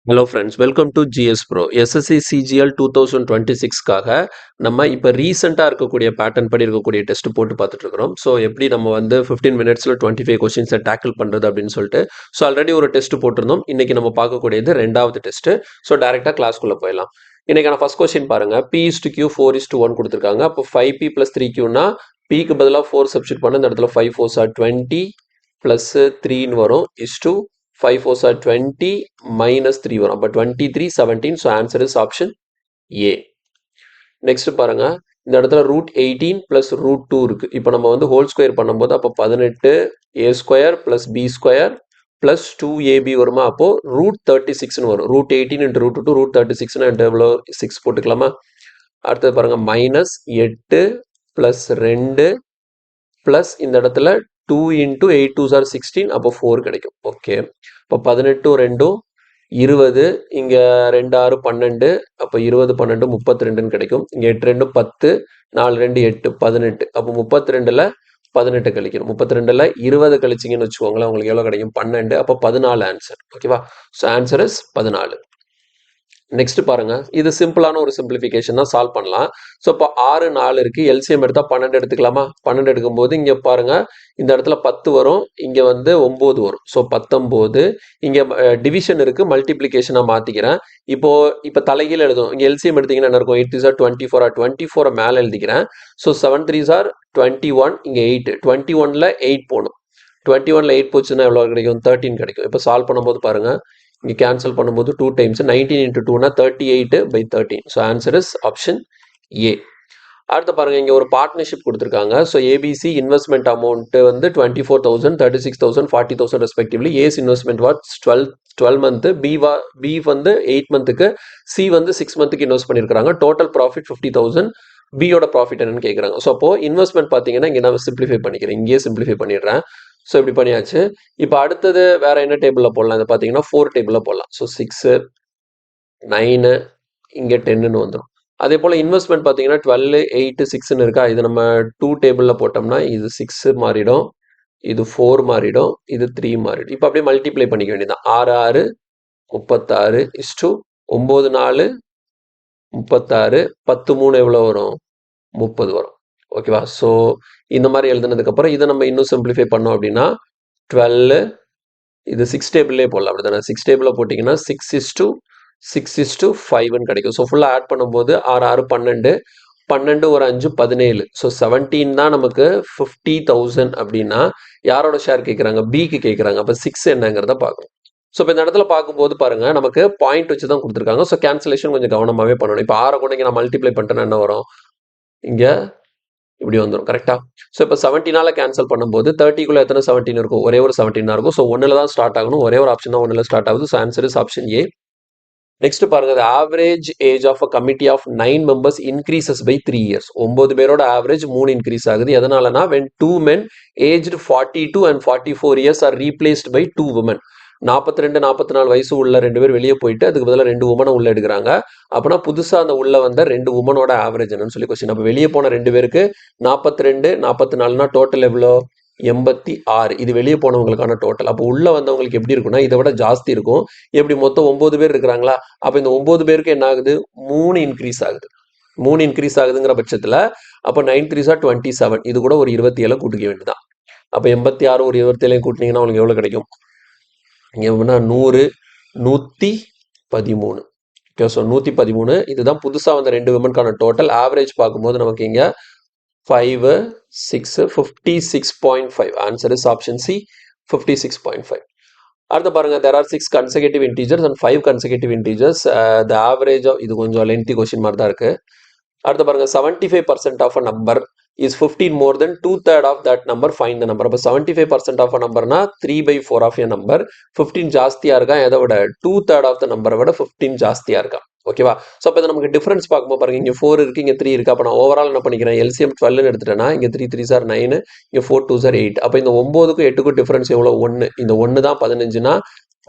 Hello friends, welcome to GS pro. SSC CGL 2026க்காக நம்ம இப்போ ரீசெண்டாக இருக்கக்கூடிய பேட்டர்ன் படி இருக்கக்கூடிய டெஸ்ட் போட்டு பார்த்துட்டு இருக்கிறோம். ஸோ எப்படி நம்ம வந்து 15 மினிட்ஸில் 25 கொஸ்டின்ஸை டேக்கிள் பண்ணுறது அப்படின்னு சொல்லிட்டு ஸோ ஆல்ரெடி ஒரு டெஸ்ட் போட்டிருந்தோம். இன்னைக்கு நம்ம பார்க்கக்கூடியது ரெண்டாவது டெஸ்ட். ஸோ டேரெக்டாக கிளாஸ்க்குள்ளே போயிடலாம். இன்னைக்கான ஃபர்ஸ்ட் கொஸ்டின் பாருங்க. P/Q 4:1 கொடுத்துருக்காங்க. அப்போ 5P + 3Qனா Pக்கு பதிலாக 4 சப்ஸ்டிட் பண்ண இந்த இடத்துல 5 4s are 20 + 3ன்னு வரும் = 5 4s are 20 - 3 வரும். அப்போ 23 17. So answer is option A. Next பாருங்க, இந்த இடத்துல √18 + √2 இருக்கு. இப்போ நம்ம வந்து ஹோல் ஸ்கொயர் பண்ணும்போது அப்போ 18a² + b² + 2ab வருமா? அப்போ √36ன்னு வரும். √18 × √2 √36ன்னா எவ்வளோ? 6 போட்டுக்கலாமா? அடுத்தது பாருங்க, -8 + 2 ப்ளஸ் இந்த இடத்துல 2 × 8 2s are 16. அப்போ 4 கிடைக்கும். ஓகே, இப்போ 18 2 20, இங்கே 2 6 12, அப்போ 20 12 32ன்னு கிடைக்கும். இங்கே 8 2 10, 4 2 8 18. அப்போ 32ல் 18 கழிக்கணும். 32ல் 20 கழிச்சிங்கன்னு வச்சுக்கோங்களேன், உங்களுக்கு எவ்வளோ கிடைக்கும்? 12. அப்போ 14 ஆன்சர். ஓகேவா? So answer is 14. நெக்ஸ்ட் பாருங்க, இது சிம்பிளான ஒரு சிம்பிளிஃபிகேஷன் தான், சால்வ் பண்ணலாம். ஸோ இப்போ 6 4 இருக்கு. எல்சிஎம் எடுத்தால் 12 எடுத்துக்கலாமா? 12 எடுக்கும்போது இங்கே பாருங்க, இந்த இடத்துல 10 வரும், இங்கே வந்து 9 வரும். ஸோ 19. இங்கே டிவிஷன் இருக்கு, மல்டிப்ளிகேஷனாக மாற்றிக்கிறேன். இப்போ தலைகீழ எழுதும். இங்கே எல்சிஎம் எடுத்தீங்கன்னா என்ன இருக்கும்? 8 3s are 24. 24 மேலே எழுதிக்கிறேன். So 7 3s are 21. இங்கே 8 21ல் 8 போகணும். 21ல் 8 போச்சுன்னா எவ்வளோ கிடைக்கும்? 13 கிடைக்கும். இப்போ சால்வ் பண்ணும்போது பாருங்க, இங்கே கேன்சல் பண்ணும்போது 2 times 19 × 2னா 38/13. So answer is option ஏ. அடுத்து பாருங்க, இங்கே ஒரு பார்ட்னர்ஷிப் கொடுத்துருக்காங்க. ஸோ ஏபிசி இன்வெஸ்ட்மெண்ட் அமௌண்ட் வந்து 24,000 36,000 40,000 respectively. A's investment was 12 month, B வந்து 8 மந்த்துக்கு, சி வந்து 6 மந்த்துக்கு இன்வெஸ்ட் பண்ணியிருக்காங்க. Total profit 50,000. பியோட ப்ராஃபிட் என்னன்னு கேட்குறாங்க. ஸோ அப்போ இன்வெஸ்ட்மெண்ட் பார்த்தீங்கன்னா இங்கே நான் சிம்பிளிஃபை பண்ணிக்கிறேன், இங்கேயே சிம்பிளிஃபை பண்ணிடுறேன். ஸோ இப்படி பண்ணியாச்சு. இப்போ அடுத்தது வேற என்ன டேபிளில் போடலாம்? இதை பார்த்தீங்கன்னா 4 டேபிளில் போடலாம். ஸோ 6 9 இங்கே 10ன்னு வந்துடும். அதே போல் இன்வெஸ்ட்மெண்ட் பார்த்தீங்கன்னா 12 8 6ன்னு இருக்கா? இது நம்ம 2 டேபிளில் போட்டோம்னா இது 6 மாறிடும், இது 4 மாறிடும், இது 3 மாறிடும். இப்போ அப்படியே மல்டிப்ளை பண்ணிக்க வேண்டியதான். 6 6 36 = 9 4 36 10 3 எவ்வளோ வரும்? 30 வரும். ஓகேவா? ஸோ இந்த மாதிரி எழுதுனதுக்கப்புறம் இதை நம்ம இன்னும் சிம்பிளிஃபை பண்ணோம் அப்படின்னா 12, இது 6 டேபிள்லேயே போடலாம். அப்படி தானே? 6 டேபிளில் போட்டிங்கன்னா 6:6:5ன்னு கிடைக்கும். ஸோ ஃபுல்லாக ஆட் பண்ணும்போது 6 6 12 12 ஒரு 5 17. ஸோ 17 தான் நமக்கு 50,000 அப்படின்னா யாரோட ஷேர் கேட்குறாங்க? பிக்கு கேட்குறாங்க. அப்போ 6 என்னங்கிறத பார்க்கணும். ஸோ இப்போ இந்த இடத்துல பார்க்கும்போது பாருங்க, நமக்கு பாயிண்ட் வச்சு தான் கொடுத்துருக்காங்க. ஸோ கேன்சலேஷன் கொஞ்சம் கவனமாகவே பண்ணணும். இப்போ 6 கூட இங்கே நான் மல்டிப்ளை பண்ணிட்டேன்னா என்ன வரும்? இங்கே இப்படி வந்துடும். கரெக்டா? ஸோ இப்போ 17ஆல் கேன்சல் பண்ணும்போது 30க்குள்ள எத்தனை 17 இருக்கும்? ஒரே ஒரு 17 தான் இருக்கும். ஸோ 1ல் தான் ஸ்டார்ட் ஆகணும். ஒரே ஒரு ஆப்ஷன் தான் 1ல் ஸ்டார்ட் ஆகுது. So answer is option A. Next பாருங்க, the average age of a committee of 9 members increases by 3 years. 9 பேரோட ஆவரேஜ் 3 இன்க்ரீஸ் ஆகுது. எதனாலனா when 2 men aged 42 and 44 years are replaced by 2 women. 42 44 வயசு உள்ள 2 பேர் வெளியே போயிட்டு அதுக்கு பதிலாக 2 உமனை உள்ள எடுக்கிறாங்க. அப்படின்னா புதுசாக அந்த உள்ள வந்த 2 உமனோட ஆவரேஜ் என்னன்னு சொல்லி கொஸ்டின். அப்போ வெளியே போன 2 பேருக்கு 42 44னா டோட்டல் எவ்வளோ? 86. இது வெளியே போனவங்களுக்கான டோட்டல். அப்போ உள்ள வந்தவங்களுக்கு எப்படி இருக்குன்னா இதை விட ஜாஸ்தி இருக்கும். எப்படி? மொத்தம் 9 பேர் இருக்கிறாங்களா? அப்போ இந்த 9 பேருக்கு என்ன ஆகுது? 3 இன்க்ரீஸ் ஆகுது. 3 இன்க்ரீஸ் ஆகுதுங்கிற பட்சத்தில் அப்போ 9 3s are 27. இது கூட ஒரு 27 கூட்டிக்க வேண்டியதான். அப்போ 86 ஒரு 27 கூட்டினீங்கன்னா உங்களுக்கு எவ்வளோ கிடைக்கும்? இங்கே 100 113. Okay, so 113. இதுதான் புதுசாக வந்த 2 விமனுக்கான டோட்டல். ஆவரேஜ் பார்க்கும்போது நமக்கு இங்கே 5 6 56.5. Answer is option C 56.5. அடுத்து பாருங்க, there are 6 consecutive integers and 5 consecutive integers. The average of, இது கொஞ்சம் lengthy question மாதிரி தான் இருக்கு. அடுத்து பாருங்க, 75% of a number is 15 more than 2/3 of that number, find the number. அப்போ 75% of a numberனா 3/4 of a number. 15 ஜாஸ்தியாக இருக்கா எதை விட? 2/3 of the number விட 15 ஜாஸ்தியாக இருக்கா? ஓகேவா? ஸோ அப்போ இதை நமக்கு டிஃபரன்ஸ் பார்க்கும்போது பாருங்க, இங்கே 4 இருக்குது, இங்கே 3 இருக்குது. அப்போ நான் ஓவரால் என்ன பண்ணிக்கிறேன்? எல்சிஎம் 12ன்னு எடுத்துட்டேன்னா இங்கே 3 3s are 9, இங்கே 4 2s are 8. அப்போ இந்த 9க்கும் 8க்கும் டிஃபரன்ஸ் எவ்வளோ? 1. இந்த 1 தான் 15னா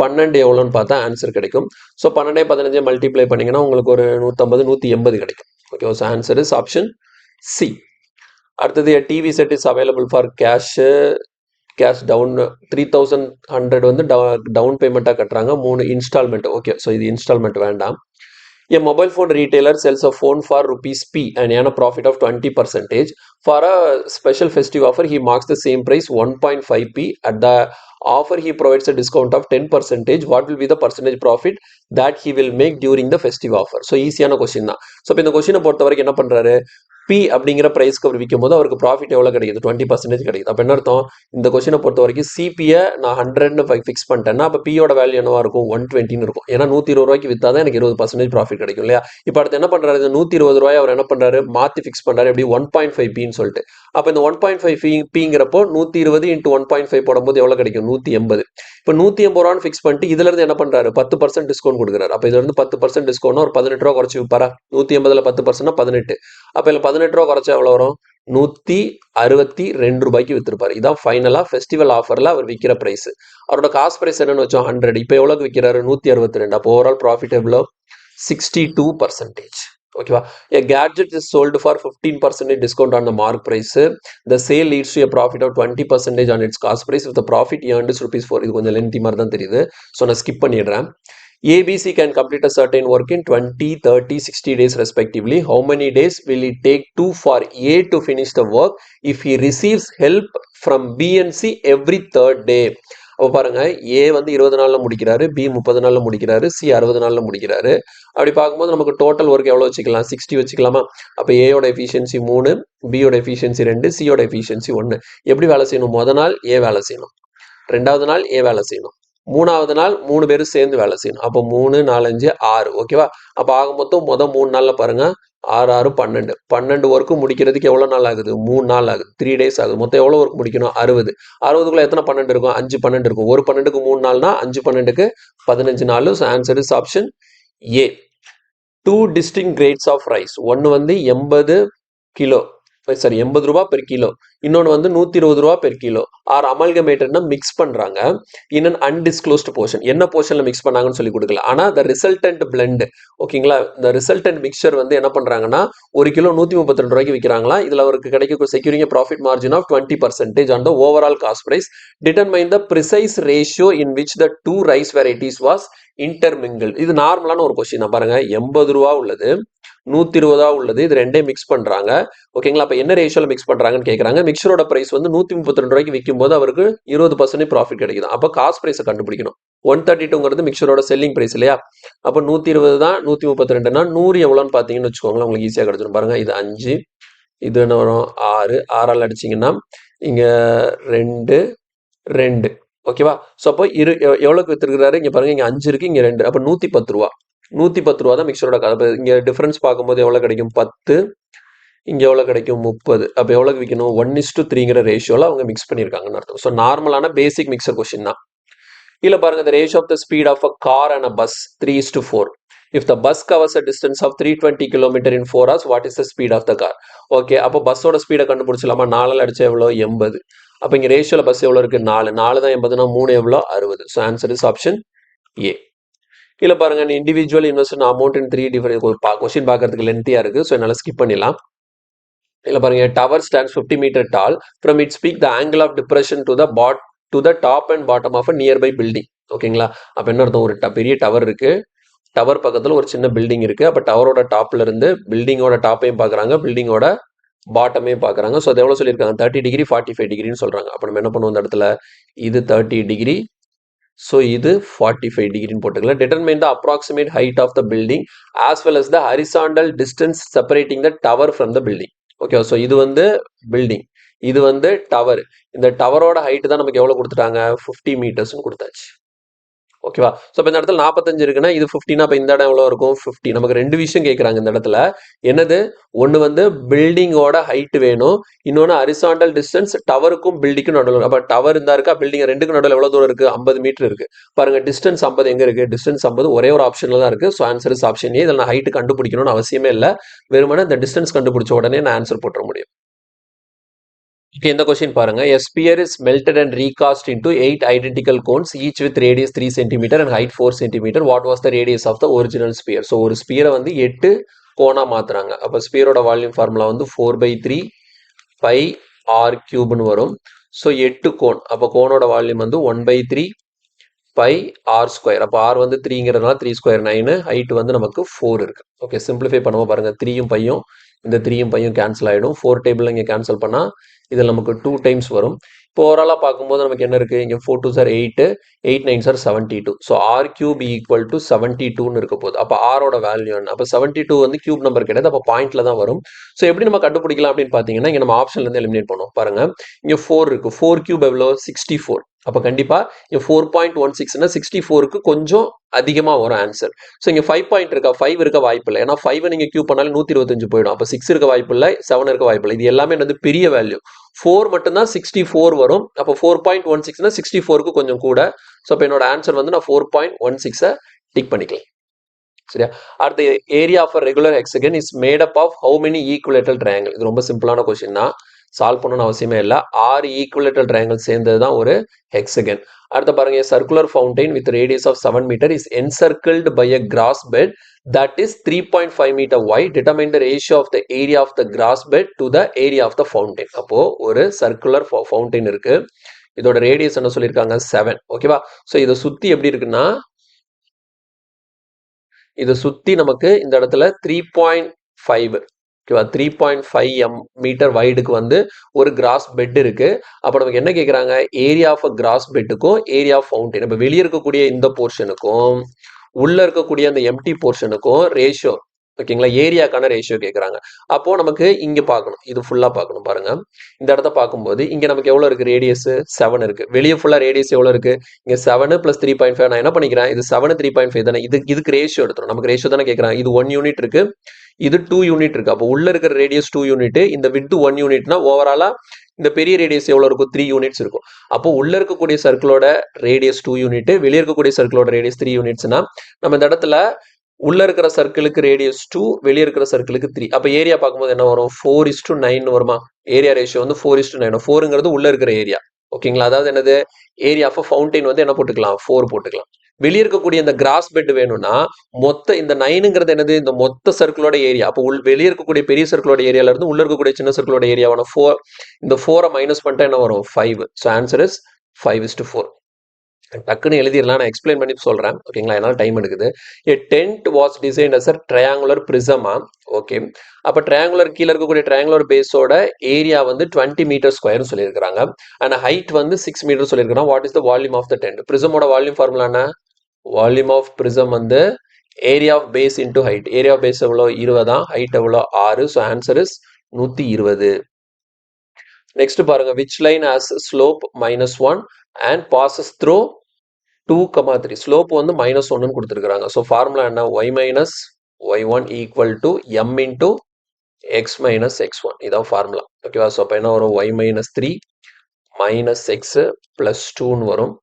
12 எவ்வளோன்னு பார்த்தா ஆன்சர் கிடைக்கும். ஸோ 12 15 மல்டிப்ளை பண்ணிங்கன்னா உங்களுக்கு ஒரு 150 180 கிடைக்கும். Okay, so answer is option C. அடுத்தது TV set is available for cash cash down 3100 வந்து டவுன் பேமெண்ட்டாக கட்டுறாங்க, 3 இன்ஸ்டால்மெண்ட். ஓகே, ஸோ இது இன்ஸ்டால்மெண்ட் வேண்டாம். A mobile phone retailer sells a phone for rupees P and earn a profit of 20%. For a special festive offer, he marks the same price 1.5p. At the offer, he provides a discount of 10%. What will be the percentage profit that he will make during the festive offer? So, ஈஸியான question தான். So இப்போ இந்த கொஸ்டினை பொறுத்த வரைக்கும் என்ன பண்ணுறாரு, B அப்படிங்கிற ப்ரைஸ்க்கு அவர் விற்கும் போது அவருக்கு ப்ராஃபிட் எவ்வளோ கிடைக்குது, 20% கிடைக்குது. அப்போ என்ன அர்த்தம், இந்த கொஸ்டினை பொறுத்த வரைக்கும் சிபியை நான் 100ன்னு ஃபிக்ஸ் பண்ணிட்டேன்னா அப்போ பியோட வேல்யூ என்னவா இருக்கும், 120 இருக்கும். ஏன்னா 120 ரூபாய்க்கு விற்றா தான் எனக்கு 20% ப்ராஃபிட் கிடைக்கும் இல்லையா. இப்போ அடுத்து என்ன பண்ணுறாரு, இந்த 120 ரூபாய் அவர் என்ன பண்ணுறாரு, மாற்றி ஃபிக்ஸ் பண்ணுறாரு, எப்படி 1.5பின்னு சொல்லிட்டு. அப்போ இந்த 1.5பிங்கிறப்போ 120 × 1.5 போடும்போது எவ்வளோ கிடைக்கும், 180. இப்போ 180 ரூபான்னு ஃபிக்ஸ் பண்ணிட்டு இதுலேருந்து என்ன பண்ணுறாரு, 10% டிஸ்கவுண்ட் கொடுக்குறாரு. அப்போ இதுலேருந்து 10% டிஸ்கவுண்ட் ஒரு 18 ரூபா குறைச்சி விற்பாரா, 180ல் 10%னா 18. அப்போ இல்லை 18 ரூபா குறைச்சா எவ்வளோ வரும், 162 ரூபாய்க்கு விற்றுருப்பாரு. இதான் ஃபைனலாக ஃபெஸ்டிவல் ஆஃபரில் அவர் விற்கிற ப்ரைஸ். அவரோட காஸ்ட் ப்ரைஸ் என்னன்னு வச்சோம், 100. இப்போ எவ்வளோக்கு விற்கிறாரு, 162. அப்போ ஓவரால் ப்ராஃபிட் எவ்வளோ, 62%. ஓகேவா. A gadget is sold for 15% discount on the mark price. The sale leads to a profit of 20% on its cost price. If the profit earned is ₹4. இது கொஞ்சம் லென்த்தி மாதிரி தான் தெரியுது, ஸோ நான் ஸ்கிப் பண்ணிடுறேன். ABC can complete a certain work in 20, 30, 60 days respectively. How many days will it take for A to finish the work if he receives help from B and C every third day? அப்போ பாருங்க, ஏ வந்து 20 நாளில் முடிக்கிறாரு, B 30 நாளில் முடிக்கிறாரு, C 60 நாளில் முடிக்கிறாரு. அப்படி பார்க்கும்போது நமக்கு டோட்டல் ஒர்க் எவ்வளோ வச்சுக்கலாம், 60 வச்சுக்கலாமா. அப்போ ஏயோட எஃபிஷியன்சி 3, பியோட எஃபிஷியன்சி 2, சியோட எஃபிஷியன்சி 1. எப்படி வேலை செய்யணும், மொதல் நாள் ஏ வேலை செய்யணும், 2வது நாள் ஏ வேலை செய்யணும், 3வது நாள் 3 பேரும் சேர்ந்து வேலை செய்யணும். அப்போ 3, 4, 5, 6. ஓகேவா. அப்போ ஆக மொத்தம் 3 நாளில் பாருங்க, 6, 6, 12 ஒர்க்கு முடிக்கிறதுக்கு எவ்வளோ நாள் ஆகுது, 3 நாள் ஆகுது, 3 days ஆகுது. மொத்தம் எவ்வளோ ஒர்க் முடிக்கணும், 60. 60க்குள்ள எத்தனை 12 இருக்கும், 5 12 இருக்கும். ஒரு 12க்கு 3 நாள்னா 5 12க்கு 15 நாள். So answer is option A. 2 distinct grades of rice. ஒன்று வந்து 80 கிலோ, சாரி 80 ரூபா பெர் கிலோ, இன்னொன்று வந்து 120 ரூபா பெர் கிலோ ஆர் அமல்கமேட்டட்னா மிக்ஸ் பண்ணுறாங்க இன் அன் அன்டிஸ்க்ளோஸ்டு போர்ஷன். என்ன போர்ஷனில் மிக்ஸ் பண்ணாங்கன்னு சொல்லி கொடுக்கல, ஆனால் த ரிசல்டன்ட் பிளெண்ட், ஓகேங்களா, இந்த ரிசல்டன்ட் மிக்சர் வந்து என்ன பண்ணுறாங்கன்னா 1 கிலோ 132 ரூபாய்க்கு விற்கிறாங்களா. இதில் அவருக்கு கிடைக்க securing profit margin of 20% on the overall cost price. Determine the precise ratio in which the 2 rice varieties was intermingle. இது நார்மலான ஒரு கொஸ்டின் தான் பாருங்க. 80 ரூபா உள்ளது, 120 உள்ளது, இது ரெண்டையும் மிக்ஸ் பண்றாங்க. ஓகேங்களா. அப்ப என்ன ரேஷியோல மிக்ஸ் பண்றாங்கன்னு கேட்கறாங்க. மிக்சரோட பிரைஸ் வந்து 132 ரூபாய்க்கு விற்கும் போது அவருக்கு 20% ப்ராஃபிட் கிடைக்குது. அப்ப காஸ்ட் பிரைஸை கண்டுபிடிக்கணும். 132ங்கிறது மிக்சரோட செல்லிங் பிரைஸ் இல்லையா. அப்ப 120 தான், 132னா 100 எவ்வளோன்னு பாத்தீங்கன்னு வச்சுக்கோங்களேன், உங்களுக்கு ஈஸியா கிடைச்சிடும். பாருங்க, இது 5, இது என்ன வரும் 6, 6ஆல் அடிச்சிங்கன்னா இங்க 2, 2. ஓகேவா. ஸோ அப்போ எவ்வளோக்கு வித்துருக்கிறாரு, இங்கே பாருங்க, இங்கே 5 இருக்கு, இங்கே 2, அப்போ 110 ரூபா. 110 ரூபா தான் மிக்சரோட காசு. அப்போ இங்கே டிஃபரன்ஸ் பார்க்கும்போது எவ்வளோ கிடைக்கும், 10, இங்கே எவ்வளோ கிடைக்கும், 30. அப்போ எவ்வளோக்கு விற்கணும், 1:3ங்கிற ரேஷியோவில் அவங்க மிக்ஸ் பண்ணியிருக்காங்கன்னு அர்த்தம். ஸோ நார்மலான பேசிக் மிக்சர் கொஸ்டின் தான். இல்லை பாருங்க, the ratio of the speed of a car and a bus 3:4. If the bus covers a distance of 320 km in 4 hours, what is the speed of the car? Okay, அப்போ பஸ்ஸோட ஸ்பீடை கண்டுபிடிச்சலாமா. 4 அடிச்சா எவ்வளோ, 80. அப்போ இங்கே ரேஷியோவில் பஸ் எவ்வளோ இருக்குது, 4, 4 தான் 80னா 3 எவ்வளோ, 60. So answer is option A. இல்லை பாருங்க, individual invest amount in 3 different question பார்க்கறதுக்கு லென்த்தியாக இருக்குது, ஸோ என்னால் ஸ்கிப் பண்ணிடலாம். இல்லை பாருங்க, tower stands 50 metre tall. From its peak the angle of depression to the top and bottom of a nearby building. ஓகேங்களா. அப்போ என்ன அர்த்தம், ஒரு பெரிய டவர் இருக்கு, டவர் பக்கத்தில் ஒரு சின்ன பில்டிங் இருக்கு. அப்போ டவரோட டாப்ல இருந்து பில்டிங்கோட டாப்பையும் பார்க்குறாங்க, பில்டிங்கோட பாட்டமே பார்க்குறாங்க. ஸோ அது எவ்வளோ சொல்லியிருக்காங்க, 30 டிகிரி 45 டிகிரின்னு சொல்கிறாங்க. அப்போ நம்ம என்ன பண்ணுவோம், இந்த இடத்துல இது 30 டிகிரி, ஸோ இது 45 டிகிரின்னு போட்டுக்கலாம். Determine the approximate height of the building as well as the horizontal distance separating the tower from the building. Okay, so இது வந்து பில்டிங், இது வந்து டவர். இந்த டவரோட ஹைட்டு தான் நமக்கு எவ்வளோ கொடுத்துட்டாங்க, 50 மீட்டர்ஸ்னு கொடுத்தாச்சு. ஓகேவா. ஸோ இப்போ இந்த இடத்துல 45 இருக்குன்னா இது 50னா இப்போ இந்த இடம் எவ்வளோ இருக்கும், 50. நமக்கு 2 விஷயம் கேட்குறாங்க இந்த இடத்துல. என்னது, ஒன்று வந்து பில்டிங்கோட ஹைட் வேணும், இன்னொன்று ஹரிசாண்டல் டிஸ்டன்ஸ் டவருக்கும் பில்டிங்கும் நடுவில். அப்போ டவர் இருந்தா இருக்கா, பில்டிங் ரெண்டுக்கும் நடுவில் எவ்வளோ தூரம் இருக்குது, 50 மீட்டர் இருக்குது. பாருங்க, டிஸ்டன்ஸ் 50 எங்கே இருக்குது, டிஸ்டன்ஸ் 50 ஒரே ஒரு ஆப்ஷனில் தான் இருக்குது. ஸோ ஆன்சர் இஸ் ஆப்ஷன் ஏ. இதில் நான் ஹைட்டு கண்டுபிடிக்கணும்னு அவசியமே இல்லை, வெறுமனே இந்த டிஸ்டன்ஸ் கண்டுபிடிச்ச உடனே நான் ஆன்சர் போட்டுற முடியும். Okay, இந்த கொஸ்டின் பாருங்க. A sphere is melted and recast into 8 identical cones, each with radius 3 cm and height 4 cm. What was the radius of the original sphere? So ஒரு ஸ்பியரை வந்து 8 கோனா மாத்துறாங்க. அப்போ ஸ்பியரோட வால்யூம் ஃபார்முலா வந்து 4/3 pi r cube வரும். So 8 cone. அப்போ கோனோட volume வந்து 1/3 pi r square. அப்போ ஆர் வந்து 3ங்கிறதுனால 3 ஸ்கொயர் 9, ஹைட் வந்து நமக்கு 4 இருக்கு. ஓகே, சிம்பிளிஃபை பண்ணுவோம் பாருங்க. 3யும் பையும் இந்த 3யும் பையும் கேன்சல் ஆகிடும். 4 டேபிள் இங்கே கேன்சல் பண்ணால் இதில் நமக்கு 2 டைம்ஸ் வரும். இப்போ ஓவராலாக பார்க்கும்போது நமக்கு என்ன இருக்குது, இங்கே 4 2 சார் 8, 8 9 சார் 72. So r cube equal to 72ன்னு இருக்க போகுது. அப்போ ஆரோட வேல்யூ என்ன? அப்போ 72 வந்து கியூப் நம்பர் கிடையாது, அப்போ பாயிண்ட்ல தான் வரும். ஸோ எப்படி நம்ம கண்டுபிடிக்கலாம் அப்படின்னு பார்த்தீங்கன்னா, இங்கே நம்ம ஆப்ஷன்லேருந்து எலிமினேட் பண்ணுவோம் பாருங்க. இங்கே 4 இருக்கு. 4 கியூப் எவ்வளோ? 64. அப்போ கண்டிப்பாக இங்கே 4.16னா 64க்கு கொஞ்சம் அதிகமாக வரும் ஆன்சர். ஸோ இங்கே 5 பாயிண்ட் இருக்கா? 5 இருக்க வாய்ப்பு இல்லை. ஏன்னா 5 நீங்கள் கியூப் பண்ணாலும் 125 போயிடும். அப்போ 6 இருக்க வாய்ப்பு இல்லை, 7 இருக்க வாய்ப்பு இல்லை. இது எல்லாமே என்னது பெரிய வேல்யூ. 4 மட்டும்தான் 64 வரும். அப்போ 4.16னா 64க்கு கொஞ்சம் கூட. ஸோ அப்போ என்னோட ஆன்சர் வந்து நான் 4.16 டிக் பண்ணிக்கலாம். சரியா? அடுத்த area of regular hexagon is made up of how many equilateral triangle. இது ரொம்ப சிம்பிளான கொஸ்டின் தான், சால்வ் பண்ணணும்னு அவசியமே இல்லை. 6 ஈக்குவலேட்டல் ட்ரையாங்கிள் சேர்ந்தது தான் ஒரு ஹெக்ஸகன். அடுத்த பாருங்க, circular fountain with radius of 7 metre is encircled by a grass bed that is 3.5 meter wide. Determine the ratio of the area of the grass bed to the area of the fountain. அப்போ ஒரு circular fountain இருக்கு, இதோட radius என்ன சொல்லியிருக்காங்க? 7. ஓகேவா? So இதை சுற்றி எப்படி இருக்குன்னா, இதை சுற்றி நமக்கு இந்த இடத்துல 3.5 ஓகேவா, 3.5 மீட்டர் வைடுக்கு வந்து ஒரு கிராஸ் பெட் இருக்கு. அப்போ நமக்கு என்ன கேட்குறாங்க? ஏரியா ஆஃப் கிராஸ் பெட்டுக்கும் ஏரியா ஆஃப் ஃபவுண்டைன். இப்போ வெளியே இருக்கக்கூடிய இந்த போர்ஷனுக்கும் உள்ள இருக்கக்கூடிய அந்த எம்டி போர்ஷனுக்கும் ரேஷியோ, ஓகேங்களா, ஏரியாக்கான ரேஷியோ கேட்குறாங்க. அப்போ நமக்கு இங்கே பார்க்கணும், இது ஃபுல்லாக பார்க்கணும் பாருங்க. இந்த இடத்த பார்க்கும்போது இங்கே நமக்கு எவ்வளோ இருக்குது? ரேடியஸ் 7 இருக்குது. வெளியே ஃபுல்லாக ரேடியஸ் எவ்வளோ இருக்குது? இங்கே 7 + 3.5. நான் என்ன பண்ணிக்கிறேன், இது 7 3.5 தானே, இதுக்கு ரேஷியோ எடுத்துரும். நமக்கு ரேஷியோ தானே கேட்குறாங்க. இது 1 யூனிட் இருக்கு, இது 2 யூனிட் இருக்கு. அப்போ உள்ள இருக்கிற ரேடியஸ் 2 யூனிட், இந்த விட்த் 1 யூனிட்னா ஓவராலா இந்த பெரிய ரேடியஸ் எவ்வளோ இருக்கும்? 3 யூனிட்ஸ் இருக்கும். அப்போ உள்ள இருக்கக்கூடிய சர்க்கிளோட ரேடியஸ் 2 யூனிட், வெளியே இருக்கக்கூடிய சர்க்கிளோட ரேடியஸ் 3 யூனிட்ஸ்னா நம்ம இந்த இடத்துல உள்ள இருக்கிற சர்க்கிளுக்கு ரேடியஸ் 2, வெளியே இருக்கிற சர்க்கிளுக்கு 3. அப்போ ஏரியா பார்க்கும்போது என்ன வரும்? 4:9 வருமா? ஏரியா ரேஷியோ வந்து 4:9. 4ங்கிறது உள்ள இருக்கிற ஏரியா. ஓகேங்களா, அதாவது என்னது, ஏரியா ஆஃப் ஃபவுண்டைன் வந்து என்ன போட்டுக்கலாம்? 4 போட்டுக்கலாம். வெளியே இருக்கக்கூடிய இந்த கிராஸ் பெட் வேணும்னா மொத்த இந்த 9ங்கிறது என்னது? இந்த மொத்த சர்க்கிளோட ஏரியா. அப்போ வெளியே இருக்கக்கூடிய பெரிய சர்க்கிளோட ஏரியால இருந்து உள்ள இருக்கக்கூடிய சின்ன சர்க்கிளோட ஏரியாவான 4, இந்த 4 மைனஸ் பண்ணிட்டா என்ன வரும்? 5. So answer is 5:4. டக்குன்னு எழுதிடலாம், நான் எக்ஸ்பிளைன் பண்ணி சொல்றேன். ஓகேங்களா, என்னால் டைம் எடுக்குது. A tent was design as a triangular பிரிசமா. ஓகே, அப்போ ட்ரையாங்குலர் கீழே இருக்கக்கூடிய ட்ரையாங்குலர் பேஸோட ஏரியா வந்து 20 மீட்டர் ஸ்கொயர்னு சொல்லியிருக்காங்க. அண்ட் ஹைட் வந்து 6 மீட்டர் சொல்லியிருக்காங்க. What is the volume of the tent? பிரிசமோட வால்யூம் ஃபார்முலா என்ன? வால்யூம் ஆஃப் பிரிசம் வந்து area of base into height. Area of base எவ்வளோ? 20, ஹைட் எவ்வளோ? 6. So answer is 120. நெக்ஸ்ட் பாருங்க, which line has slope -1 and passes through 2, 3. Slope வந்து -1ன்னு கொடுத்துருக்காங்க. So formula என்ன? y - y1 equal to m into x - x1. இதான் formula. ஓகேவா? So அப்போ என்ன வரும்? y - 3 -x + 2ன்னு வரும்.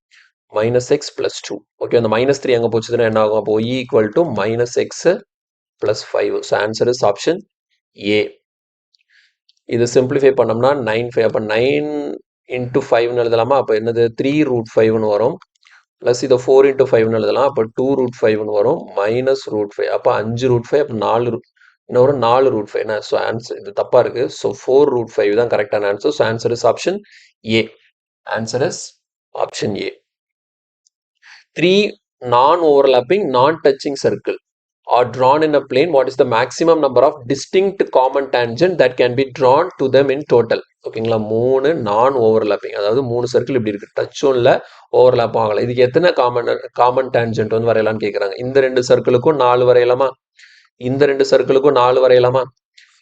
-x + 2. ஓகே, அந்த -3 அங்கே போச்சுன்னா என்ன ஆகும்? அப்போ y equal to -x + 5. So answer is option ஏ. இது சிம்பிளிஃபை பண்ணோம்னா 9/5. அப்போ 9 × 5ன்னு எழுதலாமா? அப்போ என்னது? 3√5ன்னு வரும். ப்ளஸ் இதை 4 × 5ன்னு எழுதலாம். அப்போ 2√5ன்னு வரும். -√5. அப்போ 5√5. அப்போ 4 இன்னும் ஒரு 4√5. என்ன? ஸோ ஆன்சர் இது தப்பா இருக்கு. ஸோ 4√5 தான் கரெக்டான answer. So answer is option A. Answer is option A. 3 non-overlapping, non-touching circle are drawn in a plane. What is the maximum number of distinct common tangent that can be drawn to them in total? ஓகேங்களா, 3 நான் overlapping, அதாவது 3 circle இப்படி இருக்கு, டச்சும் இல்லை, overlap ஆகலை. இதுக்கு எத்தனை common tangent வந்து வரையலாம்னு கேட்குறாங்க. இந்த 2 சர்க்கிளுக்கும் 4 வரையலாமா? இந்த 2 சர்க்கிளுக்கும் 4 வரையலாமா?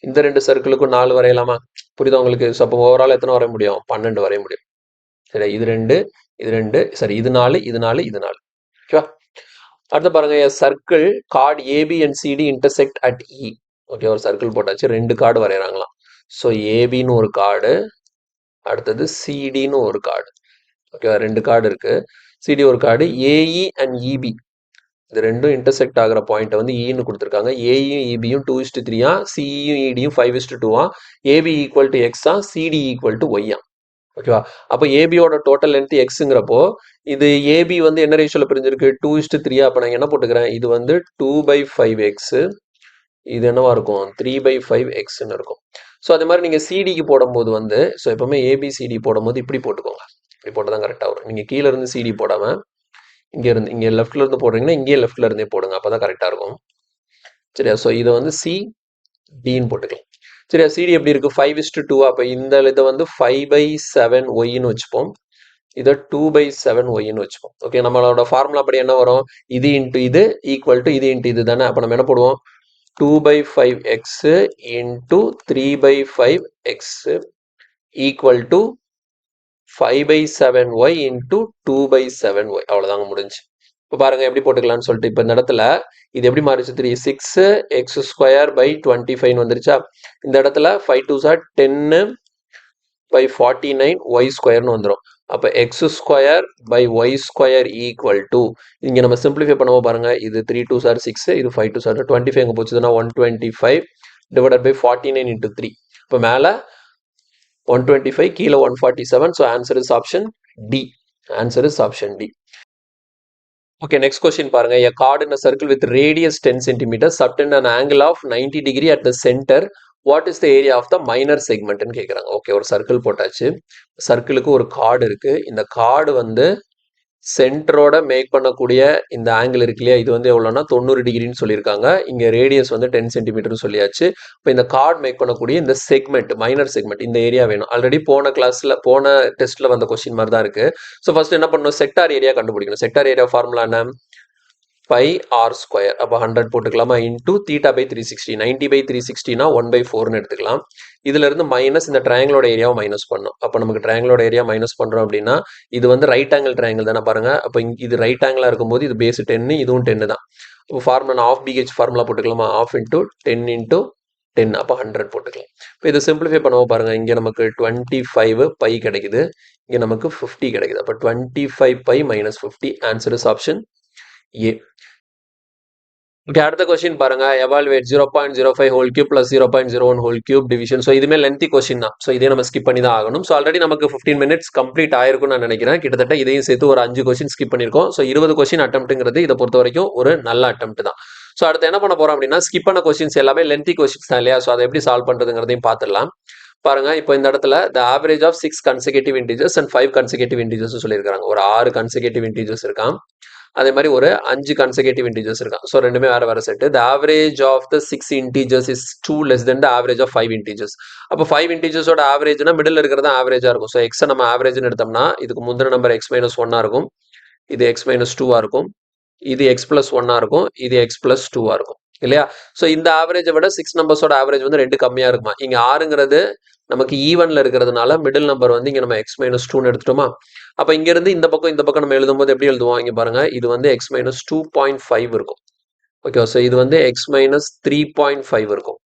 இந்த 2 சர்க்கிளுக்கும் 4 வரையலாமா? புரியுதா உங்களுக்கு? ஸோ அப்போ ஓவரால் எத்தனை வரைய முடியும்? 12 வரைய முடியும். சரி, இது 2, இது 2, சரி, இது 4, இது 4, இது 4. ஓகேவா? அடுத்து பாருங்க, circle chord AB and CD intersect at E. Okay, ஒரு சர்க்கிள் போட்டாச்சு, 2 கார்டு வரைகிறாங்களாம். ஸோ ஏபின்னு ஒரு கார்டு, அடுத்தது சிடின்னு ஒரு கார்டு. ஓகேவா, 2 கார்டு இருக்கு. சிடி ஒரு கார்டு. ஏஇ அண்ட் இபி இது ரெண்டும் இன்டர்செக்ட் ஆகிற பாயிண்ட் வந்து ஈன்னு கொடுத்துருக்காங்க. ஏயும் இபியும் 2:3, சிஇயும் இடியும் 5:2, ஏபி ஈக்குவல் டு எக்ஸா, சிடி ஈக்குவல் டு ஒய்யா. ஓகேவா? அப்போ ஏபியோட டோட்டல் லென்த் எக்ஸுங்கிறப்போ இது ஏபி வந்து என்ன ரேஷியோவில் பிரிஞ்சிருக்கு? 2:3. அப்போ நான் என்ன போட்டுக்கிறேன்? இது வந்து 2/5x, இது என்னவா இருக்கும்? 3/5xன்னு இருக்கும். ஸோ அது மாதிரி நீங்கள் சிடிக்கு போடும்போது வந்து ஸோ எப்பவுமே ஏபிசிடி போடும்போது இப்படி போட்டுக்கோங்க. இப்படி போட்டால் தான் கரெக்டாக வரும். நீங்கள் கீழே இருந்து சிடி போடாமல் இங்கே லெஃப்ட்ல இருந்து போடுறீங்கன்னா இங்கேயே லெஃப்ட்ல இருந்தே போடுங்க. அப்போ தான் கரெக்டாக இருக்கும். சரியா? ஸோ இதை வந்து டின்னு போட்டுக்கலாம். சரியா? சிடி எப்படி இருக்குது? 5:2. அப்போ இந்த இதை வந்து 5/7 ஒய்ன்னு வச்சுப்போம். இதை 2/7 ஒய்ன்னு வச்சுப்போம். ஓகே, நம்மளோட ஃபார்முலா அப்படி என்ன வரும்? இது இன்ட்டு இது ஈக்குவல் டு இது இன்ட்டு இது தானே. அப்போ நம்ம என்ன போடுவோம்? 2/5x into 3/5x equal to 5/7y into 2/7y. அவ்வளோதாங்க, முடிஞ்சு. இப்போ பாருங்க எப்படி போட்டுக்கலாம்னு சொல்லிட்டு இப்போ இந்த இடத்துல இது எப்படி மாறிச்சு? 6x² 25 வந்துருச்சா? இந்த இடத்துல 5 2s 10/49y² வந்துடும். அப்போ x²/y² ஈக்குவல் டு இங்கே நம்ம சிம்பிளிஃபை பண்ணுவோம் பாருங்க. இது 3 2s 6, இது 5 2s 25 எங்கே போச்சுதுன்னா 125 டிவைடட் பை 49 இன்ட்டு 3. இப்போ மேலே 125 கீழே 147. So answer is option D. Answer is option D. Okay, next question பாருங்க. A chord in a circle with radius 10 cm subtend an angle of 90 degree at the center. What is the area of the minor segment ன்னு கேட்குறாங்க. Okay, ஒரு circle போட்டாச்சு. சர்க்கிளுக்கு ஒரு card இருக்கு. இந்த card வந்து சென்டரோட make பண்ணக்கூடிய இந்த ஆங்கிள் இருக்கு இல்லையா, இது வந்து எவ்வளோனா 90 டிகிரின்னு சொல்லியிருக்காங்க. இங்கே ரேடியஸ் வந்து 10 சென்டிமீட்டர்னு சொல்லியாச்சு. இப்போ இந்த கார்டு மேக் பண்ணக்கூடிய இந்த செக்மெண்ட், மைனர் செக்மெண்ட், இந்த ஏரியா வேணும். ஆல்ரெடி போன டெஸ்ட்ல வந்த கொஸ்டின் மாதிரி தான் இருக்கு. ஸோ ஃபர்ஸ்ட் என்ன பண்ணணும்? செக்டார் ஏரியா கண்டுபிடிக்கணும். செக்டார் ஏரியா ஃபார்முலா என்ன? Pi r square. அப்போ 100 போட்டுக்கலாமா? இன்டூ θ/360. 90/360னா 1/4ன்னு எடுத்துக்கலாம். இதுல இருந்து மைனஸ் இந்த ட்ரையாங்கிளோட ஏரியாவை மைனஸ் பண்ணணும். அப்போ நமக்கு ட்ரையாங்கிளோட ஏரியா மைனஸ் பண்றோம் அப்படின்னா இது வந்து ரைட் ஆங்கிள் ட்ரையாங்கிள் தானே பாருங்க. அப்போ இது ரைட் ஆங்கிளா இருக்கும்போது இது பேஸ் 10, இதுவும் 10 தான். இப்போ ஃபார்முலா ஆஃப் பிஹெச் ஃபார்முலா போட்டுக்கலாமா? Half into 10 into 10. அப்போ 100 போட்டுக்கலாம். இப்போ இதை சிம்பிளிஃபை பண்ணுவோம் பாருங்க. இங்கே நமக்கு 25 பை கிடைக்குது, இங்கே நமக்கு 50 கிடைக்குது. அப்போ 25 pi minus 50. Answer is option A. Okay, அடுத்த கொஸ்டின் பாருங்க. Evaluate 0.05 whole cube plus 0.01 whole cube division. So இதுமே லென்த்தி கொஸ்டின் தான். ஸோ இதே நம்ம ஸ்கிப் பண்ணி தான் ஆகணும். ஸோ ஆல்ரெடி நமக்கு 15 மினிட்ஸ் கம்ப்ளீட் ஆயிருக்கும்னு நான் நினைக்கிறேன். கிட்டத்தட்ட இதையும் சேர்த்து ஒரு 5 கொஸ்டின் ஸ்கிப் பண்ணியிருக்கோம். ஸோ 20 கொஸ்டின் அட்டம்ப்ட்டுங்கிறது இதை பொறுத்த வரைக்கும் ஒரு நல்ல அட்டம்ப்ட் தான். ஸோ அடுத்து என்ன பண்ண போறோம் அப்படின்னா, ஸ்கிப் பண்ண கொஸ்டின்ஸ் எல்லாமே லென்த்தி கொஸ்டின்ஸ் தான் இல்லையா? ஸோ அதை எப்படி சால்வ் பண்றதுங்கிறதையும் பார்த்துடலாம். பாருங்க, இப்போ இந்த இடத்துல the average of 6 consecutive integers and 5 consecutive integers சொல்லியிருக்காங்க. ஒரு 6 கன்செகட்டிவ் இன்டீஜர்ஸ் இருக்கான், அதே மாதிரி ஒரு 5 கன்செகட்டிவ் இன்டீஜர்ஸ் இருக்கான். ஸோ ரெண்டுமே வேற வேற set. The average of the 6 integers is 2 less than the average of 5 இன்டீஜர்ஸ். அப்போ 5 இன்டீஜர்ஸோட ஆவரேஜ்னா மிடில் இருக்கிறது ஆவரேஜா இருக்கும். ஸோ எக்ஸை நம்ம ஆவரேஜ்னு எடுத்தோம்னா இதுக்கு முந்தின நம்பர் x-1 இருக்கும், இது x-2 இருக்கும், இது x+1 இருக்கும், இது x+2 இருக்கும் இல்லையா? ஸோ இந்த ஆவரேஜை விட 6 நம்பர்ஸோட ஆவரேஜ் வந்து 2 கம்மியா இருக்குமா? இங்க 6ங்கிறது நமக்கு ஈவன்ல இருக்கிறதுனால மிடில் நம்பர் வந்து இங்க நம்ம x-2ன்னு எடுத்துட்டோமா? அப்ப இங்க இருந்து இந்த பக்கம் நம்ம எழுதும்போது எப்படி எழுதுவோம்? இங்க பாருங்க, இது வந்து x-2.5 இருக்கும். ஓகே, ஸோ இது வந்து x-3.5 இருக்கும்,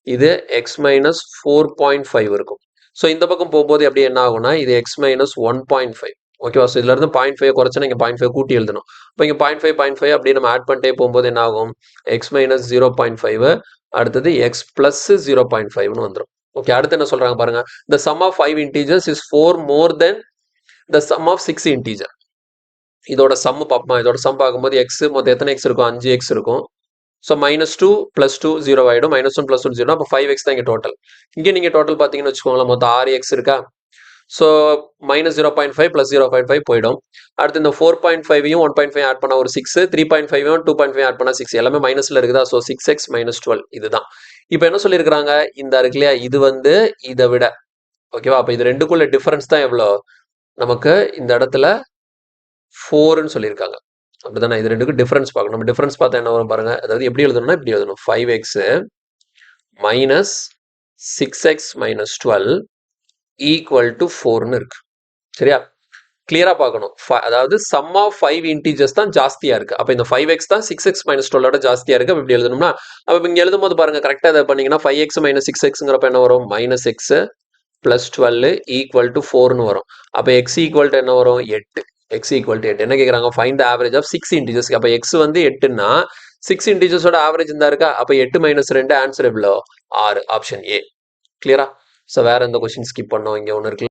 இது x-4.5 இருக்கும். ஸோ இந்த பக்கம் போகும்போது எப்படி என்ன ஆகும்னா இது x-1.5. ஓகேவா? ஸோ இதுல இருந்து 0.5 குறைச்சா இங்க 0.5 கூட்டி எழுதணும். இப்போ இங்க 0.5 அப்படி நம்ம ஆட் பண்ணிட்டே போகும்போது என்ன ஆகும்? x-0.5 அடுத்தது x+0.5ன்னு வந்துடும். ஓகே, அடுத்து என்ன சொல்றாங்க பாருங்க. the sum of 5 integers is 4 more than the sum of 6 integer. இதோட சம் பார்ப்போமா? இதோட சம் பார்க்கும்போது எக்ஸ் மொத்தம் எத்தனை எக்ஸ் இருக்கும்? 5x இருக்கும். ஸோ -2 + 2 0 ஆகிடும். -1 + 1 0. அப்போ 5x தான் இங்கே டோட்டல். இங்கே நீங்கள் டோட்டல் பார்த்தீங்கன்னு வச்சுக்கோங்களேன், மொத்தம் 6x இருக்கா? ஸோ -0.5 + 0.5 போயிடும். அடுத்து இந்த 4.5ஐயும் 1.5 ஆட் பண்ணால் ஒரு 6, 3.5ஐயும் 2.5 ஆட் பண்ணால் 6, எல்லாமே மைனஸில் இருக்குதா? ஸோ 6x - 12 இதுதான். இப்போ என்ன சொல்லியிருக்கிறாங்க? இந்த இருக்கு இல்லையா, இது வந்து இதை விட ஓகேவா? அப்போ இது ரெண்டுக்குள்ள டிஃபரன்ஸ் தான் எவ்வளோ? நமக்கு இந்த இடத்துல 4ன்னு சொல்லியிருக்காங்க. அப்படிதானே? இது ரெண்டுக்கும் டிஃபரன்ஸ் பார்க்கணும். நம்ம டிஃபரன்ஸ் பார்த்தா என்ன வரும் பாருங்க. அதாவது எப்படி எழுதணும்னா இப்படி எழுதணும். 5x - 6x - 12 = 4ன்னு இருக்கு. சரியா? கிளியரா பார்க்கணும். அதாவது சம் ஆஃப் 5 இன்டீஜர்ஸ் தான் ஜாஸ்தியா இருக்கு. அப்ப இந்த 5x தான் 6x - 12ஓட ஜாஸ்தியா இருக்கு. அப்ப இப்படி எழுதணும்னா அப்ப இங்க எழுதும்போது பாருங்க கரெக்டா இதை பண்ணீங்கன்னா 5x - 6xங்கிறப்ப என்ன வரும்? -x + 12 = 4ன்னு வரும். அப்ப x = என்ன வரும்? 8. x = 8. என்ன கேக்குறாங்க? Find the average of 6 integers. அப்ப x வந்து 8ன்னா 6 இன்டீஜர்ஸோட ஆவரேஜ் இந்த இருக்கா? அப்ப 8 - 2 ஆன்சர் எவ்வளோ? 6. Option A. கிளியரா? ஸோ வேற எந்த கொஸ்டின் ஸ்கிப் பண்ணோம்? இங்க ஒன்று இருக்கு.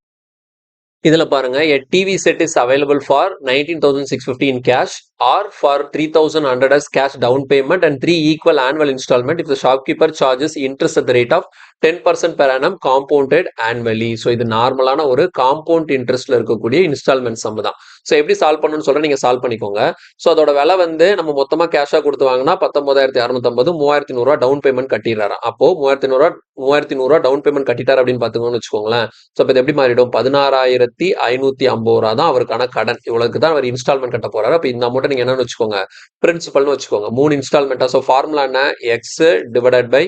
இதுல பாருங்க a TV set is available for 19,650 in cash or for 3,100 as cash down payment and 3 equal annual installment if the shopkeeper charges interest at the rate of 10% per annum compounded annually. So இது நார்மலான ஒரு compound இன்ட்ரெஸ்ட்ல இருக்கக்கூடிய instalment some தான். So எப்படி solve பண்ணணும்னு சொல்றேன், நீங்க solve பண்ணிக்கோங்க. ஸோ அதோட விலை வந்து நம்ம மொத்தமா கேஷா கொடுத்து வாங்கினா 19,650, 3,100 டவுன் பேமெண்ட் கட்டிடுறாரு. அப்போ 3,100 டவுன் பேமெண்ட் கட்டிட்டாரு அப்படின்னு பாத்துக்கோன்னு வச்சுக்கோங்களேன். ஸோ இப்போ இது எப்படி மாறிடும், 16,550 தான் அவருக்கான கடன். இவ்வளவுக்கு தான் அவர் இன்ஸ்டால்மெண்ட் கட்ட போறாரு. அப்போ இந்த அமௌண்ட் நீங்க என்னன்னு வச்சுக்கோங்க, பிரின்சிபல்னு வச்சுக்கோங்க. 3 இன்ஸ்டால்மெண்டா. ஸோ ஃபார்முலா என்ன, X divided by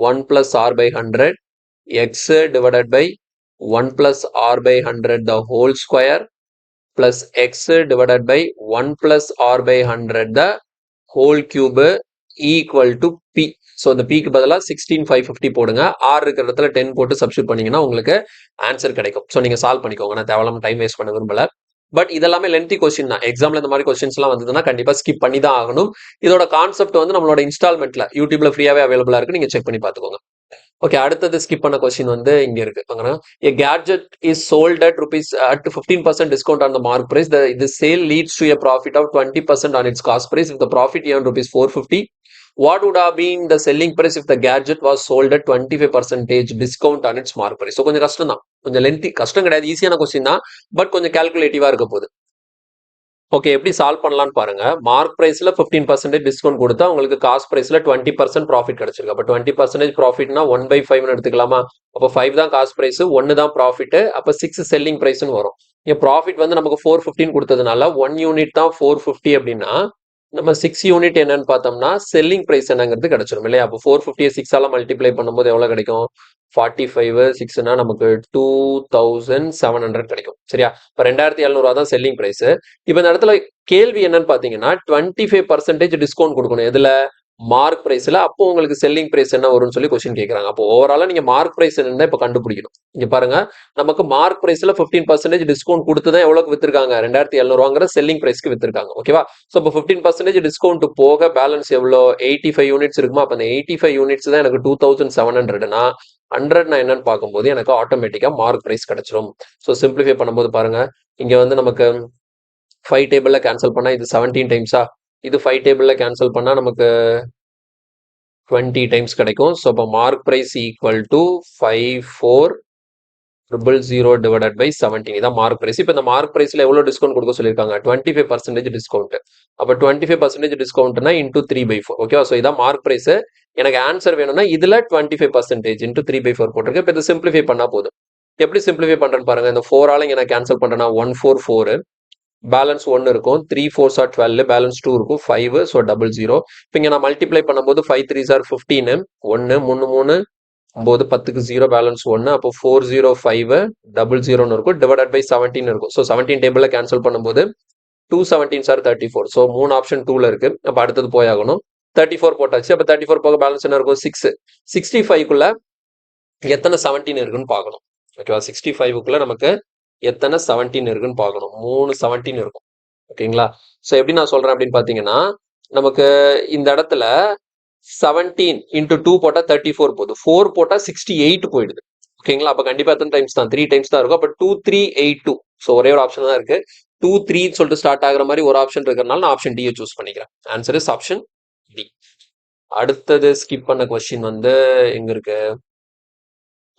1 plus r by 100, x divided by 1 plus r by 100 the whole square plus x divided by 1 plus r by 100 the whole cube equal to p. So இந்த பிக்கு பதிலாக 16,550 போடுங்க. R இருக்கிற இடத்துல 10 போட்டு substitute பண்ணீங்கன்னா உங்களுக்கு answer கிடைக்கும். ஸோ நீங்க சால்வ் பண்ணிக்கோங்க, நான் தேவையில்லாம டைம் வேஸ்ட் பண்ண விரும்பல. பட் இதெல்லாமே லென்த்தி கொஸ்டின் தான். எக்ஸாம்ல இந்த மாதிரி கொஸ்டின்ஸ் எல்லாம் வந்ததுன்னா கண்டிப்பா ஸ்கிப் பண்ணி தான் ஆகணும். இதோட கான்செப்ட் வந்து நம்மளோட இன்ஸ்டால்மெண்ட்ல யூடியூப்ல ஃப்ரீயாவே அவைலபிளா இருக்கு, நீங்க செக் பண்ணி பாத்துக்கோங்க. ஓகே, அடுத்தது ஸ்கிப் பண்ண கொஸ்டின் வந்து இங்க இருக்கு. A gadget is sold at rupees at 15% discount on the mark price. The sale leads to a profit of 20% on its cost price. If the profit earned rupees 450, what would have been the selling price if the gadget was sold at 25% discount on its mark price? So கொஞ்சம் கஷ்டம் தான், கொஞ்சம் lengthy, கஷ்டம் கிடையாது, ஈஸியான question தான், but கொஞ்சம் கால்குலேட்டிவா இருக்க போகுது. ஓகே, எப்படி சால்வ் பண்ணலாம்னு பாருங்க. மார்க் பிரைஸ்ல 15% டிஸ்கவுண்ட் கொடுத்தா உங்களுக்கு காஸ்ட் பிரைஸ்ல 20% ப்ராஃபிட் கிடைச்சிருக்கு. அப்போ 20% ப்ராஃபிட்னா 1/5 எடுத்துக்கலாமா? அப்போ 5 தான் காஸ்ட் பிரைஸ், 1 தான் ப்ராஃபிட். அப்போ 6 செல்லிங் பிரைஸ்னு வரும். இங்க ப்ராஃபிட் வந்து நமக்கு 415 கொடுத்ததுனால 1 யூனிட் தான் 450 அப்படின்னா நம்ம 6 யூனிட் என்னன்னு பார்த்தோம்னா செல்லிங் பிரைஸ் என்னங்கிறது கிடைச்சிடும் இல்லையா? அப்போ 450 6ஆல மல்டிப்ளை பண்ணும்போது எவ்வளவு கிடைக்கும்? 45 6னா நமக்கு 2,700 கிடைக்கும். சரியா? இப்போ 2,700 தான் செல்லிங் பிரைஸ். இப்போ இந்த இடத்துல கேள்வி என்னன்னு பாத்தீங்கன்னா 25% டிஸ்கவுண்ட் கொடுக்கணும். எதுல? மார்க் பிரைஸ்ல. அப்போ உங்களுக்கு செல்லிங் பிரைஸ் என்ன வரும்னு சொல்லி கொஸ்டின் கேட்கறாங்க. அப்போ ஓவராலா நீங்க மார்க் பிரைஸ் என்னன்னு இப்ப கண்டுபிடிக்கணும். இங்க பாருங்க, நமக்கு மார்க் பிரைஸ்ல 15% டிஸ்கவுண்ட் கொடுத்துதான் எவ்வளவுக்கு வித்திருக்காங்க? 2,700 செல்லிங் பிரைஸ்க்கு வித்திருக்காங்க. ஓகேவா? ஸோ இப்போ 15% டிஸ்கவுண்ட் போக பேலன்ஸ் எவ்வளோ? 85 யூனிட்ஸ் இருக்குமா? அப்ப அந்த 85 யூனிட்ஸ் தான் எனக்கு 2,700னா 100 நான் என்னன்னு பார்க்கும்போது எனக்கு ஆட்டோமேட்டிக்கா மார்க் பிரைஸ் கிடைச்சிடும். ஸோ சிம்பிளிஃபை பண்ணும்போது பாருங்க, இங்க வந்து நமக்கு 5 டேபிள்ல கேன்சல் பண்ணா இது 17 டைம்ஸா, இது 5 டேபிள்ல கேன்சல் பண்ணா நமக்கு 20 டைம்ஸ் கிடைக்கும். ஸோ இப்போ mark price equal to 54,000 divided by 17. இதான் மார்க் பிரைஸ். இப்போ இந்த மார்க் பிரைஸ்ல எவ்வளவு டிஸ்கவுண்ட் கொடுக்க சொல்லியிருக்காங்க? 25% டிஸ்கவுண்ட். அப்போ 25% டிஸ்கவுண்ட்னா இன்டூ 3/4. ஓகேவா? ஸோ இதான் மார்க் பிரைஸ். எனக்கு ஆன்சர் வேணும்னா இதுல 25% இன்டூ 3/4 போட்டிருக்கு. இப்போ இதை சிம்பிளிஃபை பண்ணா போதும். எப்படி சிம்பிளிஃபை பண்றேன்னு பாருங்க. இந்த 4ஆல இங்க நான் கேன்சல் பண்றேன்னா 144, பேலன்ஸ் 1 இருக்கும், 3 4s are 12, பேலன்ஸ் 2 இருக்கும், 5, ஸோ 00. இப்போ இங்க நான் மல்டிப்ளை பண்ணும்போது 5 3s are 15, 1 3 3 9 10க்கு 0, பேலன்ஸ் 1. அப்போ 405 00 இருக்கும், டிவைடட் பை 17 இருக்கும். ஸோ 17 டேபிள்ல கேன்சல் பண்ணும்போது 2 17s are 34. ஸோ 3 ஆப்ஷன் 2ல இருக்கு. அப்போ அடுத்தது போயாகணும். 34 போட்டாச்சு. அப்போ 34 போக பேலன்ஸ் என்ன இருக்கும்? 6. 65க்குள்ள எத்தனை 17 இருக்குன்னு பார்க்கணும். ஓகேவா? 65க்குள்ள நமக்கு எத்தனை 17 இருக்குன்னு பார்க்கணும். 3 17 இருக்கும். ஓகேங்களா? ஸோ எப்படி நான் சொல்றேன் அப்படின்னு பாத்தீங்கன்னா, நமக்கு இந்த இடத்துல 17 இன்டூ 2 போட்டா 34 போகுது, 4 போட்டா 68 போயிடுது. ஓகேங்களா? அப்ப கண்டிப்பா எத்தனை டைம்ஸ் தான்? 3 டைம்ஸ் தான் இருக்கும். அப்ப 2382. ஸோ ஒரே ஒரு ஆப்ஷன் தான் இருக்கு. 23 சொல்லிட்டு ஸ்டார்ட் ஆகுற மாதிரி ஒரு ஆப்ஷன் இருக்கிறதுனால நான் ஆப்ஷன் டியை சூஸ் பண்ணிக்கிறேன். Answer is option D. அடுத்தது ஸ்கிப் பண்ண கொஸ்டின் வந்து எங்க இருக்கு?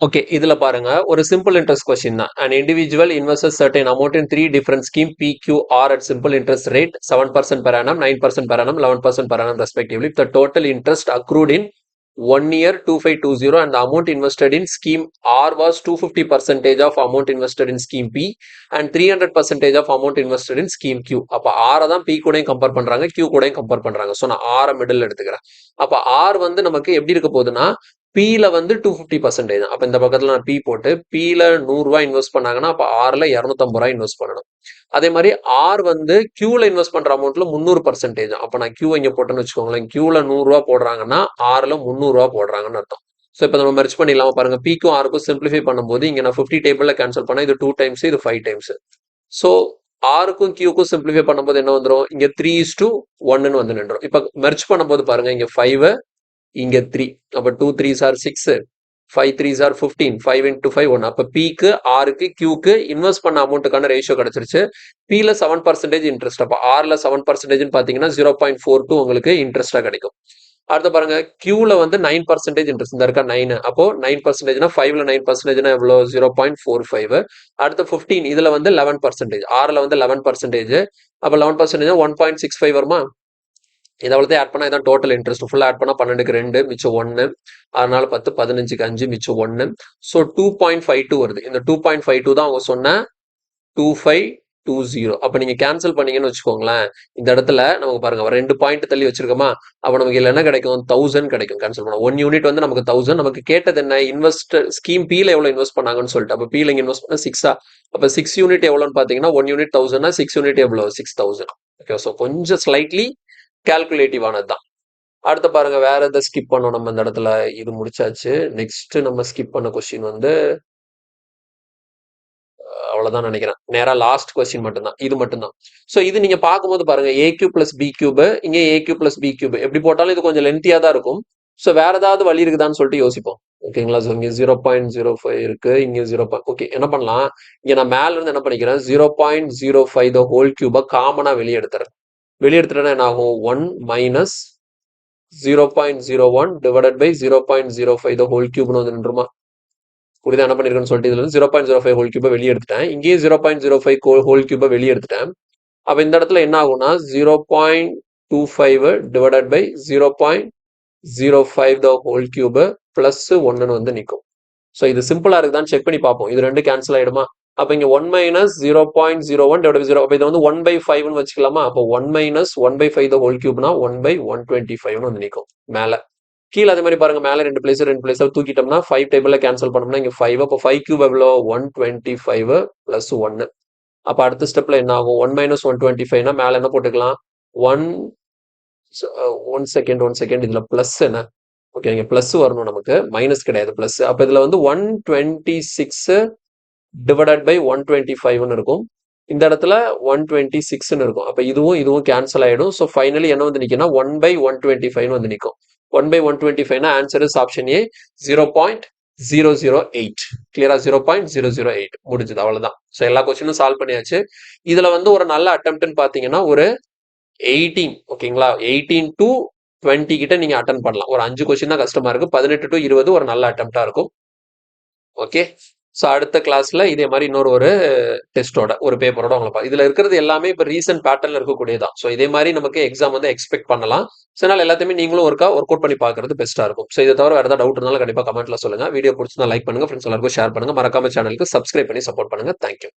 ஓகே, இதுல பாருங்க, ஒரு சிம்பிள் இன்ட்ரெஸ்ட் கொஸ்டின் தான். An individual invests certain amount in 3 different scheme PQR at simple interest rate 7% per annum, 9% per annum, 11% per annum respectively. If the total interest accrued in 1 year 2520 and the amount invested in scheme R was 250% of amount invested in scheme P and 300% of amount invested in scheme Q. அப்ப R தான் P கூடயும் compare பண்றாங்க, Q கூடயும் compare பண்றாங்க. So நான் R middle எடுத்துக்கிறேன். அப்ப R வந்து நமக்கு எப்படி இருக்க போகுதுன்னா, Pல வந்து 250%. அப்ப இந்த பக்கத்துல நான் P போட்டு Pல 100 ரூபாய் இன்வெஸ்ட் பண்ணாங்கன்னா அப்ப Rல 250 ரூபாய் இன்வெஸ்ட் பண்ணணும். அதே மாதிரி R வந்து Qல இன்வெஸ்ட் பண்ற அமௌண்ட்ல 300%. அப்ப நான் Q இங்க போட்டேன்னு வச்சுக்கோங்களேன். Qல 100 ரூபாய் போடுறாங்கன்னா Rல 300 ரூபாய் போடுறாங்கன்னு அர்த்தம். ஸோ இப்போ நம்ம மெர்ஜ் பண்ணிடலாமா பாருங்க. Pக்கும் Rக்கும் சிம்பிளிஃபை பண்ணும்போது இங்க நான் 50 டேபிள்ல கேன்சல் பண்ணா இது 2 டைம்ஸ், இது 5 டைம்ஸ். ஸோ Rக்கும் Qக்கும் சிம்பிளிஃபை பண்ணும்போது என்ன வந்துடும்? இங்க 3:1 வந்து நின்றோம். இப்ப மெர்ஜ் பண்ணும்போது பாருங்க, இங்க 5, இங்க 3. அப்ப 2 3s are 6, 5 3s are 15, 5 into 5 1. அப்ப Pக்கு Rக்கு Qக்கு இன்வெஸ்ட் பண்ண அமௌண்ட்டுக்கான ரேஷியோ கிடைச்சிருச்சு. Pல 7% இன்ட்ரெஸ்ட். அப்ப Rல 7% பாத்தீங்கன்னா 0.42 உங்களுக்கு இன்ட்ரெஸ்டா கிடைக்கும். அடுத்து பாருங்க Qல வந்து 9% இன்ட்ரெஸ்ட். இந்த இருக்க 9. அப்போ 9%னா 5ல 9%னா எவ்வளோ 0.45. அடுத்து 15 இதுல வந்து 11%. Rல வந்து 11%. அப்ப 11% 1.65 வருமா? இதை அவ்வளோத்தையும் ஆட் பண்ணா இதான் டோட்டல் இன்ட்ரெஸ்ட். ஃபுல்லாக ஆட் பண்ணா 12க்கு 2 மிச்சம் 1, 6 10 15க்கு 5 மிச்சம் 1. ஸோ 2.52 வருது. இந்த 2.52 தான் அவங்க சொன்ன 2520. அப்ப நீங்க கேன்சல் பண்ணீங்கன்னு வச்சுக்கோங்களேன், இந்த இடத்துல நமக்கு பாருங்க 2 பாயிண்ட் தள்ளி வச்சிருக்கோமா, அப்ப நமக்கு இதுல என்ன கிடைக்கும் 1000 கிடைக்கும் கேன்சல் பண்ணா. 1 யூனிட் வந்து நமக்கு 1000. நமக்கு கேட்டது என்ன இன்வெஸ்ட் ஸ்கீம் Pல எவ்வளவு இன்வெஸ்ட் பண்ணாங்கன்னு சொல்லிட்டு. அப்ப Pல இங்க இன்வெஸ்ட் பண்ண 6. அப்ப 6 யூனிட் எவ்வளவுன்னு பாத்தீங்கன்னா 1 யூனிட் 1000னா 6 யூனிட் எவ்வளவு 6000. ஓகே, ஸோ கொஞ்சம் ஸ்லைட்லி கால்குலேட்டிவ் ஆனதுதான். அடுத்து பாருங்க வேற எதை ஸ்கிப் பண்ணோம் நம்ம இந்த இடத்துல. இது முடிச்சாச்சு. நெக்ஸ்ட் நம்ம ஸ்கிப் பண்ண கொஸ்டின் வந்து அவ்வளவுதான் நினைக்கிறேன். நேரா லாஸ்ட் கொஸ்டின் மட்டும்தான். இது மட்டும்தான். ஸோ இது நீங்க பார்க்கும்போது பாருங்க a cube plus B cube, இங்க a cube plus B cube எப்படி போட்டாலும் இது கொஞ்சம் லென்த்தியா தான் இருக்கும். ஸோ வேற ஏதாவது வழி இருக்குதான்னு சொல்லிட்டு யோசிப்போம். ஓகேங்களா? ஸோ இங்க 0.05 இருக்கு, இங்க 0. ஓகே, என்ன பண்ணலாம், இங்க நான் மேல இருந்து என்ன பண்ணிக்கிறேன் 0.05 த ஹோல் கியூபை காமனா வெளியே எடுத்துறேன். வெளியே எடுத்துட்டேன்னா என்ன ஆகும் 1 minus 0.01 divided by 0.05 the whole கியூப்னு வந்து நின்றுமா? புரியுதா என்ன பண்ணிருக்கேன்னு சொல்லிட்டு இதுல இருந்து 0.05 ஹோல் கியூபை வெளியே எடுத்துட்டேன். இங்கேயும் 0.05 ஹோல் கியூபை வெளியே எடுத்துட்டேன். அப்ப இந்த இடத்துல என்ன ஆகும்னா 0.25 divided by 0.05 the whole cube plus 1 வந்து நிற்கும். ஸோ இது சிம்பிளா இருக்குதான்னு செக் பண்ணி பார்ப்போம். இது ரெண்டு கேன்சல் ஆயிடுமா? அப்ப இங்க 1 மைனஸ் 0.01 டிவைட் பை 0. அப்ப இதை வந்து 1/5 வச்சுக்கலாமா? அப்போ 1 மைனஸ் 1/5 த ஹோல் கியூப்னா 1/125 வந்து நிற்கும் மேல. கீழே அதே மாதிரி பாருங்க மேல ரெண்டு பிளேஸ் தூக்கிட்டோம்னா 5 டேபிள்ல கேன்சல் பண்ணோம்னா இங்க 5. அப்போ 5 கியூப் எவ்வளோ 125 பிளஸ் 1. அப்ப அடுத்த ஸ்டெப்ல என்ன ஆகும் 1 மைனஸ் 125னா மேல என்ன போட்டுக்கலாம் 1 செகண்ட் இதுல பிளஸ் என்ன. ஓகே, இங்க பிளஸ் வரணும் நமக்கு, மைனஸ் கிடையாது பிளஸ். அப்ப இதுல வந்து 126 டிவைடட் பை 125ன்னு இருக்கும். இந்த இடத்துல 126ன்னு இருக்கும். அப்ப இதுவும் கேன்சல் ஆயிடும். ஸோ ஃபைனலி என்ன வந்து நிற்கும்னா 1/125 வந்து நிற்கும். 1/125னா ஆன்சர் இஸ் ஆப்ஷன் ஏ 0.008. கிளியரா 0.008 முடிஞ்சது, அவ்வளவுதான். ஸோ எல்லா கொஸ்டினும் சால்வ் பண்ணியாச்சு. இதுல வந்து ஒரு நல்ல அட்டெம்ப்ட்னு பாத்தீங்கன்னா ஒரு 18, ஓகேங்களா, 18 to 20 கிட்ட நீங்க அட்டன் பண்ணலாம். ஒரு 5 கொஸ்டின் தான் கஷ்டமா இருக்கு. 18 to 20 ஒரு நல்ல அட்டெம்ப்டா இருக்கும். ஓகே, ஸோ அடுத்த கிளாஸ்ல இதே மாதிரி இன்னொரு ஒரு டெஸ்டோட ஒரு பேப்பரோட உங்களை இதுல இருக்கிறது எல்லாமே இப்போ ரீசென்ட் பேட்டர்ல இருக்கக்கூடியதான். ஸோ இதே மாதிரி நமக்கு எக்ஸாம் வந்து எக்ஸ்பெக்ட் பண்ணலாம். ஸோ அதனால எல்லாத்தையுமே நீங்களும் ஒர்க் அவுட் பண்ணி பார்க்கறது பெஸ்ட்டா இருக்கும். ஸோ இதை தவிர வேற ஏதாவது டவுட் இருந்தாலும் கண்டிப்பா கமெண்ட்ல சொல்லுங்க. வீடியோ பிடிச்சிருந்தா லைக் பண்ணுங்க, ஃப்ரெண்ட்ஸ் எல்லாருக்கும் ஷேர் பண்ணுங்க, மறக்காம சேனலுக்கு சப்ஸ்கிரைப் பண்ணி சப்போர்ட் பண்ணுங்க. தேங்க்யூ.